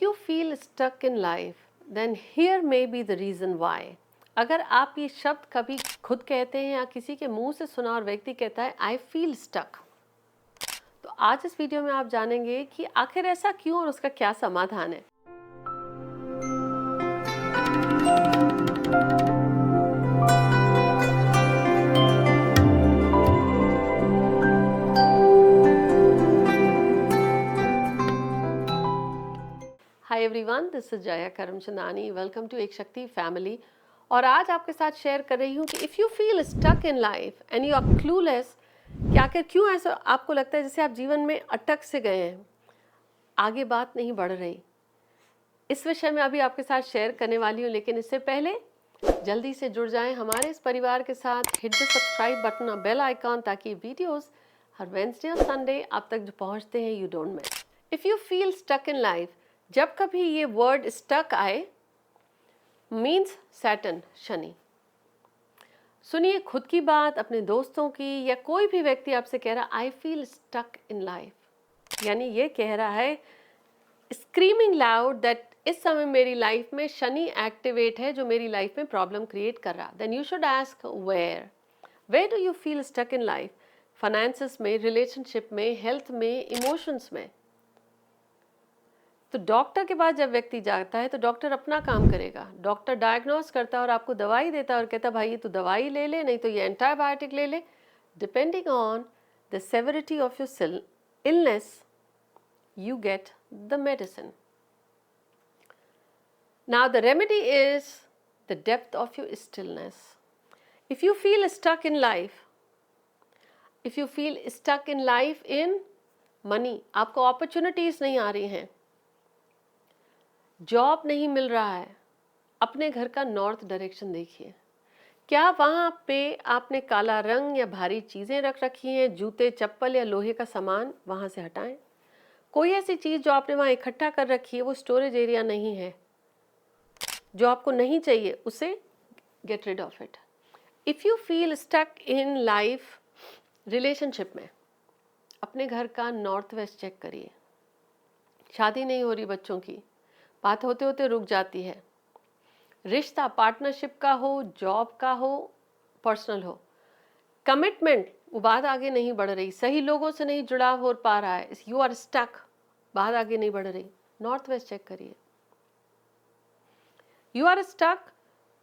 You feel stuck in life, then here may be the reason why. अगर आप ये शब्द कभी खुद कहते हैं या किसी के मुंह से सुना और व्यक्ति कहता है आई फील स्टक, तो आज इस वीडियो में आप जानेंगे कि आखिर ऐसा क्यों और उसका क्या समाधान है। Hi everyone, this is Jaya Karamchandani. Welcome to Ek Shakti family. और आज आपके साथ शेयर कर रही हूँ कि if you feel stuck in life and you are clueless, कि आखिर क्यों ऐसा आपको लगता है जैसे आप जीवन में अटक से गए हैं, आगे बात नहीं बढ़ रही। इस विषय में अभी आपके साथ शेयर करने वाली हूँ, लेकिन इससे पहले जल्दी से जुड़ जाएं हमारे इस परिवार के साथ। हिट द सब्सक्राइब बटन और बेल आइकॉन, ताकि वीडियोस हर वेंसडे और संडे आप तक जो पहुँचते हैं you don't miss. If you feel stuck in life, जब कभी ये वर्ड स्टक आए, मीन्स सैटर्न, शनि। सुनिए खुद की बात, अपने दोस्तों की, या कोई भी व्यक्ति आपसे कह रहा I feel stuck in life, यानी ये कह रहा है स्क्रीमिंग लाउड दैट इस समय मेरी लाइफ में शनि एक्टिवेट है जो मेरी लाइफ में प्रॉब्लम क्रिएट कर रहा। Then you should ask where do you feel stuck in life. Finances में, रिलेशनशिप में, हेल्थ में, इमोशंस में। तो डॉक्टर के पास जब व्यक्ति जाता है तो डॉक्टर अपना काम करेगा। डॉक्टर डायग्नोस करता है और आपको दवाई देता है और कहता है भाई ये तो दवाई ले ले, नहीं तो ये एंटीबायोटिक ले ले। Depending on the severity of your illness you get the medicine. Now the remedy is the depth of your stillness. If you feel stuck in life, if you feel stuck in life in money, आपको opportunities नहीं आ रही हैं, job नहीं मिल रहा है, अपने घर का नॉर्थ डायरेक्शन देखिए। क्या वहाँ पे आपने काला रंग या भारी चीज़ें रख रखी हैं, जूते, चप्पल या लोहे का सामान, वहाँ से हटाएं। कोई ऐसी चीज़ जो आपने वहाँ इकट्ठा कर रखी है वो स्टोरेज एरिया नहीं है, जो आपको नहीं चाहिए, उसे get rid of it. If you feel stuck in life, relationship में, अपने घर का नॉर्थ वेस्ट चेक करिए। शादी नहीं हो रही बच्चों की, बात होते होते रुक जाती है। रिश्ता पार्टनरशिप का हो, जॉब का हो, पर्सनल हो, कमिटमेंट, वो बात आगे नहीं बढ़ रही, सही लोगों से नहीं जुड़ाव हो पा रहा है, यू आर स्टक, बात आगे नहीं बढ़ रही, नॉर्थ वेस्ट चेक करिए। यू आर स्टक,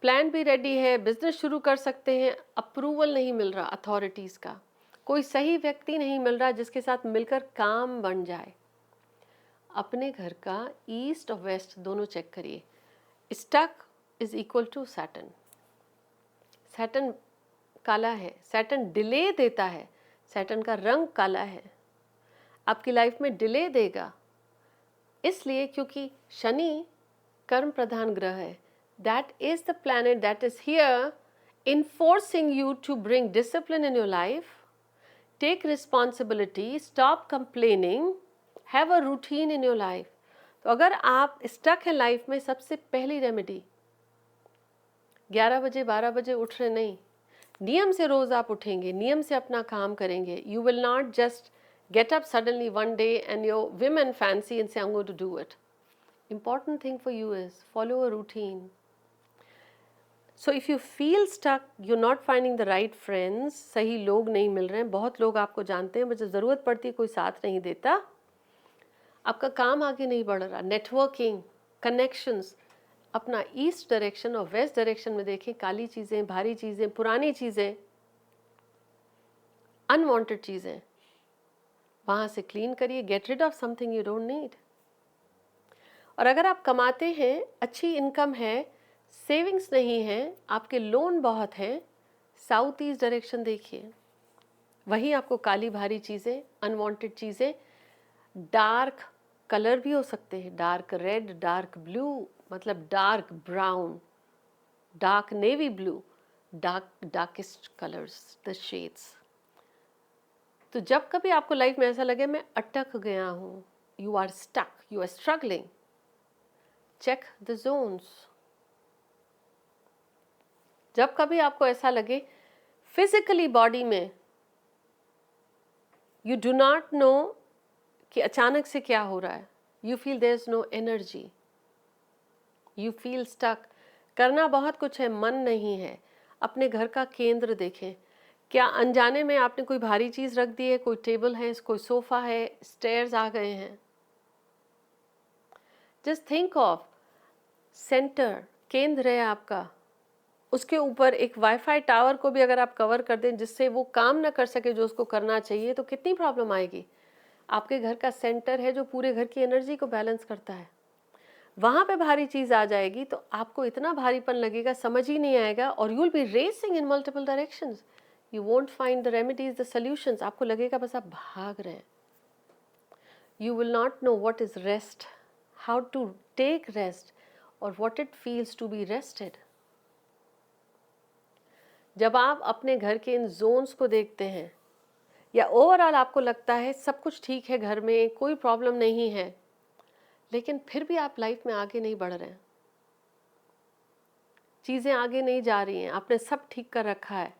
प्लान भी रेडी है, बिजनेस शुरू कर सकते हैं, अप्रूवल नहीं मिल रहा अथॉरिटीज़ का, कोई सही व्यक्ति नहीं मिल रहा जिसके साथ मिलकर काम बन जाए। अपने घर का ईस्ट और वेस्ट दोनों चेक करिए। Stuck is equal to Saturn. Saturn काला है, सैटर्न डिले देता है, सैटर्न का रंग काला है, आपकी लाइफ में डिले देगा। इसलिए क्योंकि शनि कर्म प्रधान ग्रह है, that is the planet that is here enforcing you to bring discipline in your life, take responsibility, stop complaining, have a routine in your life. तो अगर आप स्टक है लाइफ में, सबसे पहली रेमेडी 11 बजे 12 बजे उठ रहे नहीं, नियम से रोज आप उठेंगे, नियम से अपना काम करेंगे। You will not just get up suddenly one day and your women fancy and say I am going to do it. Important thing for you is follow a routine. So if you feel stuck, you not finding the right friends, सही लोग नहीं मिल रहे हैं, बहुत लोग आपको जानते हैं बट जब ज़रूरत पड़ती है कोई साथ नहीं देता, आपका काम आगे नहीं बढ़ रहा, नेटवर्किंग, कनेक्शंस, अपना ईस्ट डायरेक्शन और वेस्ट डायरेक्शन में देखें। काली चीज़ें, भारी चीज़ें, पुरानी चीज़ें, अनवांटेड चीज़ें, वहाँ से क्लीन करिए। Get rid of something you don't need. और अगर आप कमाते हैं, अच्छी इनकम है, सेविंग्स नहीं है, आपके लोन बहुत हैं, साउथ ईस्ट डायरेक्शन देखिए। वहीं आपको काली भारी चीज़ें, अनवांटेड चीज़ें, डार्क कलर भी हो सकते हैं, डार्क रेड, डार्क ब्लू, मतलब dark brown, dark navy blue, darkest colours, the shades. तो जब कभी आपको लाइफ में ऐसा लगे मैं अटक गया हूँ, you are stuck, you are struggling, check the zones. जब कभी आपको ऐसा लगे फिजिकली बॉडी में यू डू नॉट नो कि अचानक से क्या हो रहा है, you feel there is no energy, you feel stuck. करना बहुत कुछ है, मन नहीं है। अपने घर का केंद्र देखें, क्या अनजाने में आपने कोई भारी चीज़ रख दी है? कोई टेबल है, कोई सोफ़ा है, स्टेयर्स आ गए हैं। जस्ट थिंक ऑफ सेंटर, केंद्र है आपका, उसके ऊपर एक वाईफाई टावर को भी अगर आप कवर कर दें जिससे वो काम ना कर सके जो उसको करना चाहिए, तो कितनी प्रॉब्लम आएगी। आपके घर का सेंटर है जो पूरे घर की एनर्जी को बैलेंस करता है, वहाँ पे भारी चीज़ आ जाएगी तो आपको इतना भारीपन लगेगा, समझ ही नहीं आएगा, और you will be racing in multiple directions. You won't find the remedies, the solutions. आपको लगेगा बस आप भाग रहे हैं। You will not know what is rest, how to take rest, और what it feels to be rested. जब आप अपने घर के इन जोन्स को देखते हैं, या ओवरऑल आपको लगता है सब कुछ ठीक है, घर में कोई प्रॉब्लम नहीं है, लेकिन फिर भी आप लाइफ में आगे नहीं बढ़ रहे हैं, चीज़ें आगे नहीं जा रही हैं, आपने सब ठीक कर रखा है,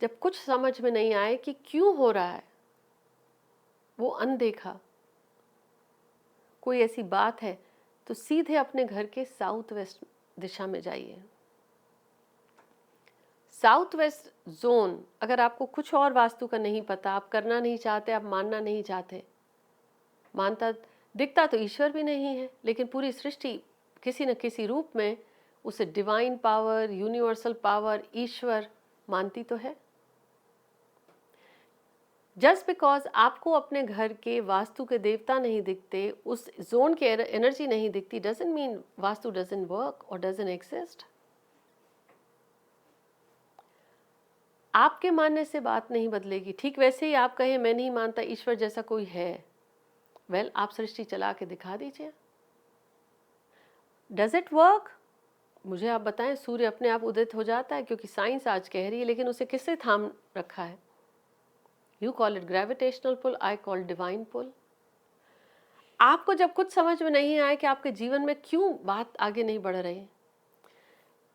जब कुछ समझ में नहीं आए कि क्यों हो रहा है, वो अनदेखा कोई ऐसी बात है, तो सीधे अपने घर के साउथ वेस्ट दिशा में जाइए। साउथ वेस्ट जोन, अगर आपको कुछ और वास्तु का नहीं पता, आप करना नहीं चाहते, आप मानना नहीं चाहते, मानता दिखता तो ईश्वर भी नहीं है, लेकिन पूरी सृष्टि किसी न किसी रूप में उसे डिवाइन पावर, यूनिवर्सल पावर, ईश्वर मानती तो है। जस्ट बिकॉज आपको अपने घर के वास्तु के देवता नहीं दिखते, उस जोन की एनर्जी नहीं दिखती, doesn't mean vastu doesn't work और डजंट एग्जिस्ट। आपके मानने से बात नहीं बदलेगी। ठीक वैसे ही आप कहें मैं नहीं मानता ईश्वर जैसा कोई है, वेल आप सृष्टि चला के दिखा दीजिए। Does it work? मुझे आप बताएं, सूर्य अपने आप उदित हो जाता है, क्योंकि साइंस आज कह रही है, लेकिन उसे किससे थाम रखा है? You call it gravitational pull, I call divine pull. आपको जब कुछ समझ में नहीं आए कि आपके जीवन में क्यों बात आगे नहीं बढ़ रही,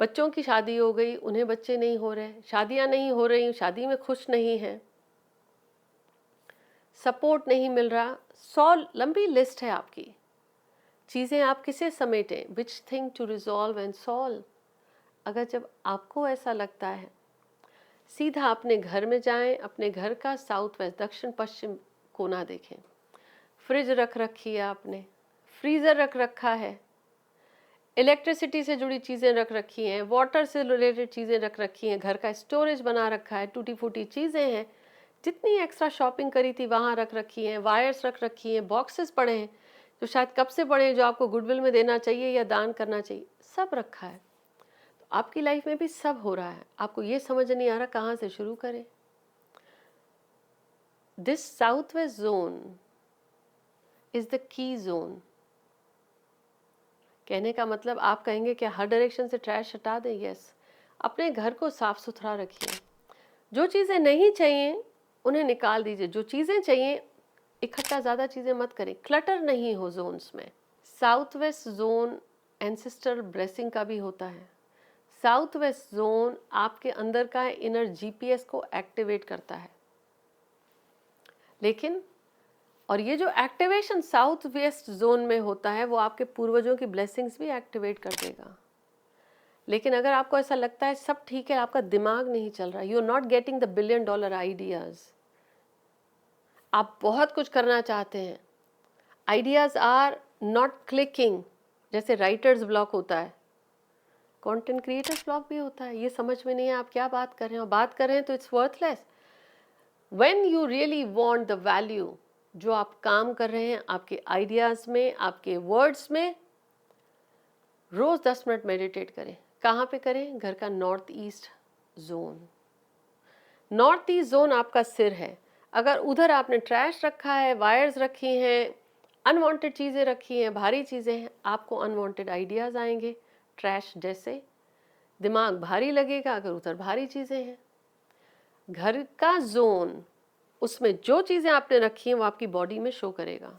बच्चों की शादी हो गई, उन्हें बच्चे नहीं हो रहे, शादियां नहीं हो रही, शादी में खुश नहीं है, सपोर्ट नहीं मिल रहा, 100 लंबी लिस्ट है आपकी चीज़ें, आप किसे समेटें? Which thing to resolve and solve. अगर जब आपको ऐसा लगता है, सीधा अपने घर में जाएं, अपने घर का साउथ वेस्ट, दक्षिण पश्चिम कोना देखें। फ्रिज रख रखी है आपने, फ्रीज़र रख रखा है, इलेक्ट्रिसिटी से जुड़ी चीज़ें रख रखी हैं, वाटर से रिलेटेड चीज़ें रख रखी हैं, घर का स्टोरेज बना रखा है, टूटी फूटी चीज़ें हैं, जितनी एक्स्ट्रा शॉपिंग करी थी वहाँ रख रखी हैं, वायर्स रख रखी हैं, बॉक्सेस पड़े हैं जो शायद कब से पड़े हैं, जो आपको गुडविल में देना चाहिए या दान करना चाहिए, सब रखा है। तो आपकी लाइफ में भी सब हो रहा है, आपको ये समझ नहीं आ रहा कहाँ से शुरू करें। This south west zone is the key zone. कहने का मतलब आप कहेंगे कि हर डायरेक्शन से ट्रैश हटा दें? यस। अपने घर को साफ सुथरा रखिए, जो चीज़ें नहीं चाहिए उन्हें निकाल दीजिए, जो चीज़ें चाहिए इकट्ठा ज़्यादा चीज़ें मत करें, क्लटर नहीं हो जोन्स में। South west zone ancestor blessing का भी होता है। साउथ वेस्ट जोन आपके अंदर का इनर जीपीएस को एक्टिवेट करता है, लेकिन और ये जो एक्टिवेशन साउथ वेस्ट जोन में होता है वो आपके पूर्वजों की ब्लेसिंग्स भी एक्टिवेट कर देगा। लेकिन अगर आपको ऐसा लगता है सब ठीक है, आपका दिमाग नहीं चल रहा, you are not getting the $1 billion ideas, आप बहुत कुछ करना चाहते हैं, आइडियाज़ आर नॉट क्लिकिंग, जैसे राइटर्स ब्लॉक होता है, कंटेंट क्रिएटर्स ब्लॉक भी होता है, ये समझ में नहीं है आप क्या बात कर रहे हैं, और बात कर रहे हैं तो it's worthless. When you really want the value, जो आप काम कर रहे हैं आपके आइडियाज़ में, आपके वर्ड्स में, रोज़ 10 मिनट मेडिटेट करें। कहाँ पे करें? घर का north east zone. North east zone आपका सिर है। अगर उधर आपने ट्रैश रखा है, वायर्स रखी हैं, अनवांटेड चीज़ें रखी हैं, भारी चीज़ें हैं, आपको अनवांटेड आइडियाज़ आएंगे, ट्रैश जैसे, दिमाग भारी लगेगा अगर उधर भारी चीज़ें हैं। घर का जोन, उसमें जो चीज़ें आपने रखी हैं वो आपकी बॉडी में शो करेगा।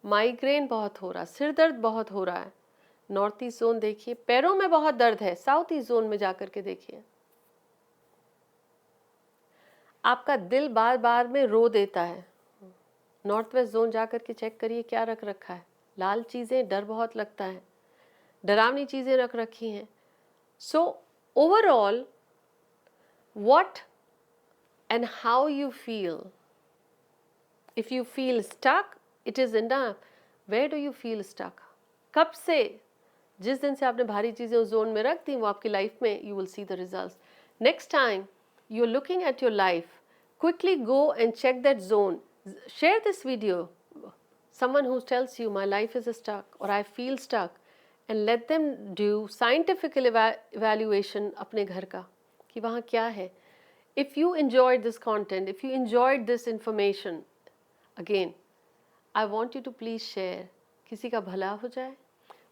माइग्रेन बहुत हो रहा, सिर दर्द बहुत हो रहा है, नॉर्थ ईस्ट जोन देखिए। पैरों में बहुत दर्द है, साउथ ईस्ट जोन में जाकर के देखिए। आपका दिल बार बार में रो देता है, नॉर्थ वेस्ट जोन जा कर के चेक करिए क्या रख रखा है। लाल चीज़ें, डर बहुत लगता है, डरावनी चीज़ें रख रखी हैं। So overall what and how you feel. If you feel stuck, it is enough. Where do you feel stuck? कब से? जिस दिन से आपने भारी चीज़ें उस जोन में रख दी, वो आपकी लाइफ में you will see the results. Next time you're looking at your life, quickly go and check that zone. Share this video. Someone who tells you my life is stuck or I feel stuck, and let them do scientific evaluation अपने घर का कि वहाँ क्या है. If you enjoyed this content, if you enjoyed this information, again, I want you to please share. किसी का भला हो जाए.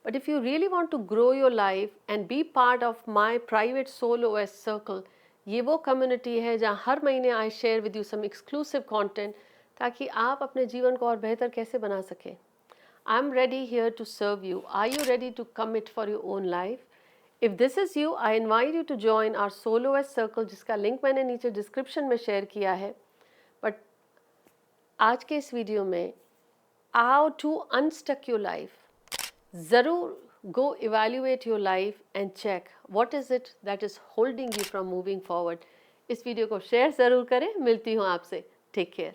But if you really want to grow your life and be part of my private Soul OS circle, ये वो community है जहाँ हर महीने I share with you some exclusive content ताकि आप अपने जीवन को और बेहतर कैसे बना सकें. I'm ready here to serve you. Are you ready to commit for your own life? If this is you, I invite you to join our Soul OS circle जिसका लिंक मैंने नीचे डिस्क्रिप्शन में शेयर किया है. But आज के इस video में how to unstuck your life. ज़रूर go evaluate your life and check what is it that is holding you from moving forward. इस वीडियो को शेयर ज़रूर करें. मिलती हूँ आपसे. Take care.